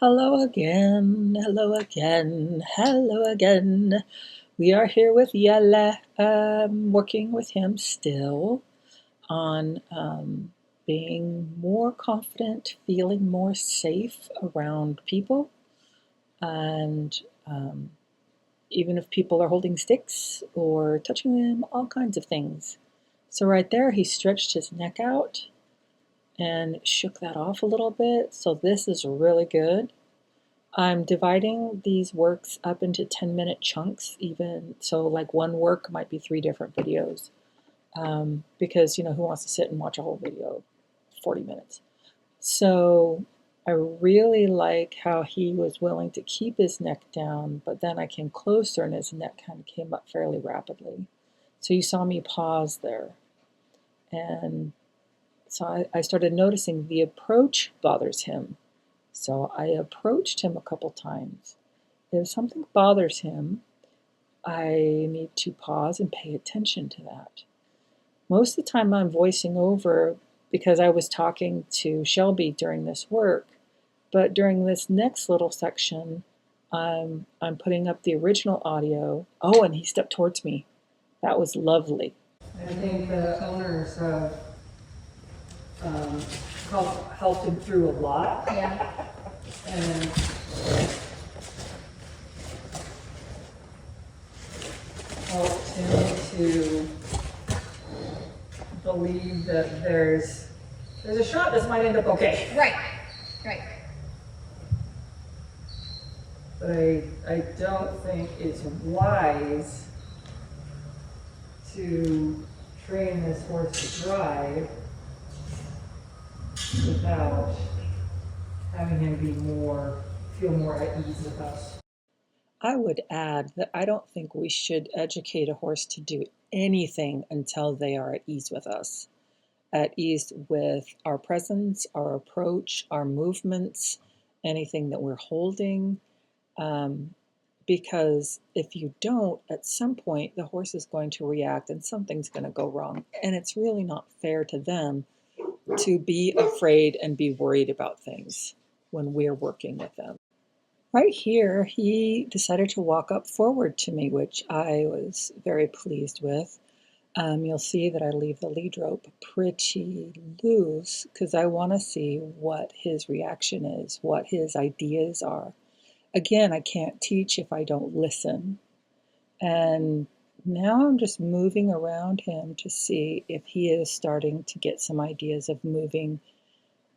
Hello again, hello again, hello again. We are here with Jelle, working with him still on being more confident, feeling more safe around people, and um, even if people are holding sticks or touching them, all kinds of things. So, right there, he stretched his neck out and shook that off a little bit. So, this is really good. I'm dividing these works up into 10-minute chunks, even so, like one work might be 3 different videos, because who wants to sit and watch a whole video, 40 minutes? So I really like how he was willing to keep his neck down, but then I came closer and his neck kind of came up fairly rapidly. So you saw me pause there, and so I started noticing the approach bothers him. So I approached him a couple times. If something bothers him, I need to pause and pay attention to that. Most of the time I'm voicing over because I was talking to Shelby during this work, but during this next little section, I'm putting up the original audio. Oh, and he stepped towards me. That was lovely. I think the owners have helped him through a lot. Yeah. And helped him to believe that there's a shot this might end up okay. Right. Right. But I don't think it's wise to train this horse to drive without having him feel more at ease with us. I would add that I don't think we should educate a horse to do anything until they are at ease with us, at ease with our presence, our approach, our movements, anything that we're holding. Because if you don't, at some point, the horse is going to react and something's going to go wrong. And it's really not fair to them to be afraid and be worried about things when we're working with them. Right here, he decided to walk up forward to me, which I was very pleased with. You'll see that I leave the lead rope pretty loose because I want to see what his reaction is, what his ideas are. Again, I can't teach if I don't listen. And now I'm just moving around him to see if he is starting to get some ideas of moving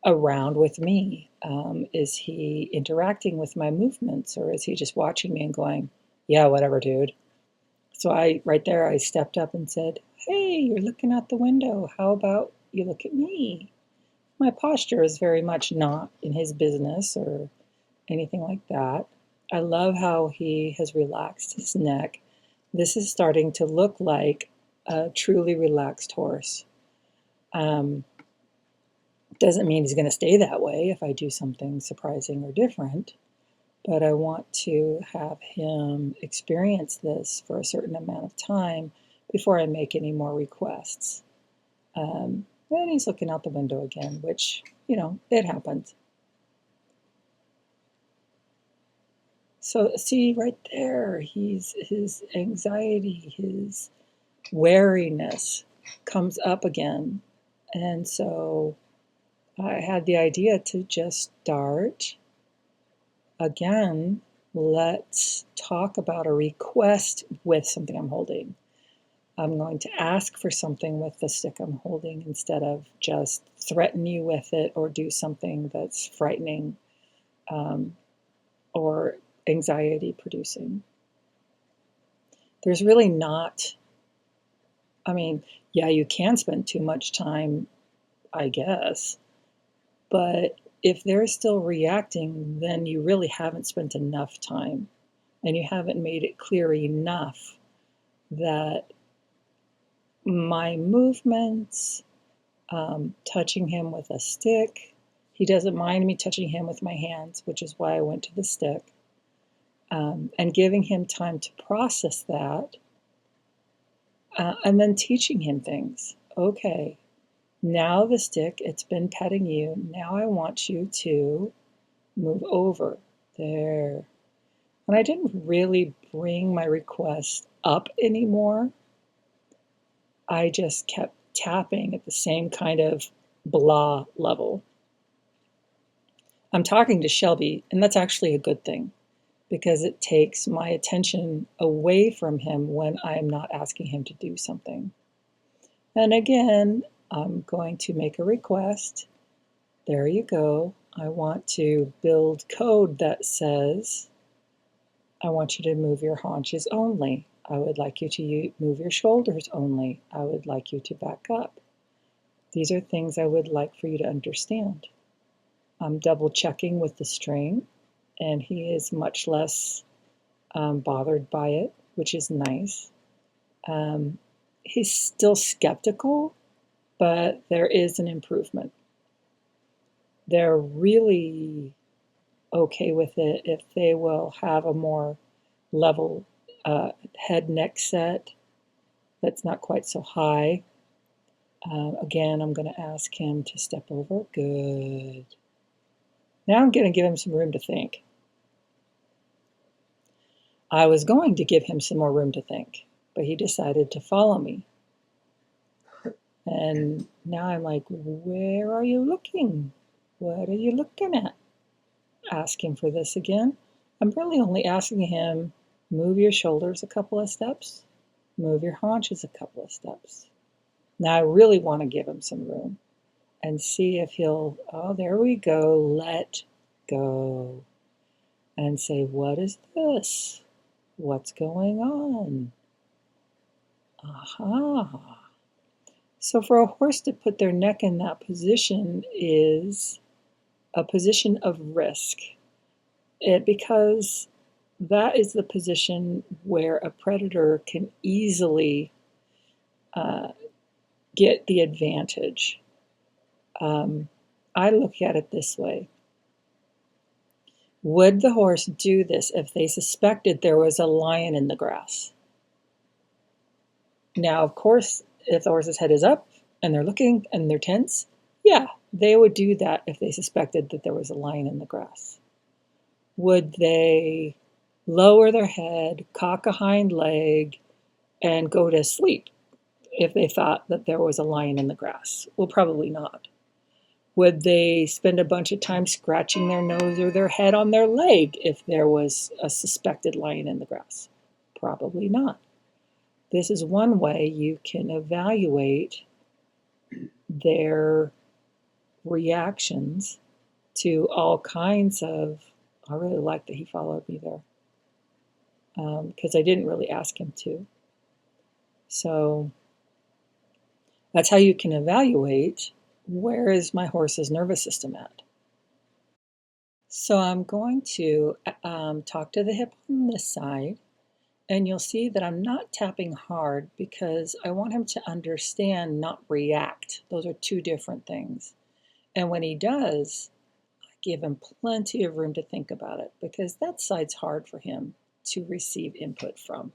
around with me. Is he interacting with my movements, or is he just watching me and going, yeah, whatever, dude? So right there, I stepped up and said, hey, you're looking out the window. How about you look at me? My posture is very much not in his business or anything like that. I love how he has relaxed his neck. This is starting to look like a truly relaxed horse. Doesn't mean he's going to stay that way if I do something surprising or different, but I want to have him experience this for a certain amount of time before I make any more requests. And he's looking out the window again, which, it happens. So see right there, his anxiety, his wariness comes up again. And so I had the idea to just start again. Let's talk about a request with something I'm holding. I'm going to ask for something with the stick I'm holding instead of just threaten you with it or do something that's frightening or anxiety producing. There's really not, yeah, you can spend too much time, I guess, but if they're still reacting, then you really haven't spent enough time and you haven't made it clear enough that my movements, touching him with a stick, he doesn't mind me touching him with my hands, which is why I went to the stick, and giving him time to process that, and then teaching him things. Okay, now the stick, it's been petting you. Now I want you to Move over. There. And I didn't really bring my request up anymore. I just kept tapping at the same kind of blah level. I'm talking to Shelby, and that's actually a good thing because it takes my attention away from him when I'm not asking him to do something. And again, I'm going to make a request. There you go. I want to build code that says, I want you to move your haunches only. I would like you to move your shoulders only. I would like you to back up. These are things I would like for you to understand. I'm double checking with the string, and he is much less bothered by it, which is nice. He's still skeptical, but there is an improvement. They're really okay with it if they will have a more level head neck set that's not quite so high. Again, I'm going to ask him to step over. Good. Now I'm going to give him some room to think. I was going to give him some more room to think, but he decided to follow me. And now I'm like, where are you looking? What are you looking at? Ask him for this again. I'm really only asking him, move your shoulders a couple of steps, move your haunches a couple of steps. Now I really want to give him some room and see if he'll, oh, there we go, let go. And say, what is this? What's going on? Aha. So for a horse to put their neck in that position is a position of risk. Because that is the position where a predator can easily get the advantage. I look at it this way. Would the horse do this if they suspected there was a lion in the grass? Now, of course, if the horse's head is up and they're looking and they're tense, yeah, they would do that if they suspected that there was a lion in the grass. Would they lower their head, cock a hind leg, and go to sleep if they thought that there was a lion in the grass? Well, probably not. Would they spend a bunch of time scratching their nose or their head on their leg if there was a suspected lion in the grass? Probably not. This is one way you can evaluate their reactions to all kinds of, I really like that he followed me there, because I didn't really ask him to. So that's how you can evaluate where is my horse's nervous system at. So I'm going to talk to the hip on this side, and you'll see that I'm not tapping hard because I want him to understand, not react. Those are two different things. And when he does, I give him plenty of room to think about it because that side's hard for him to receive input from.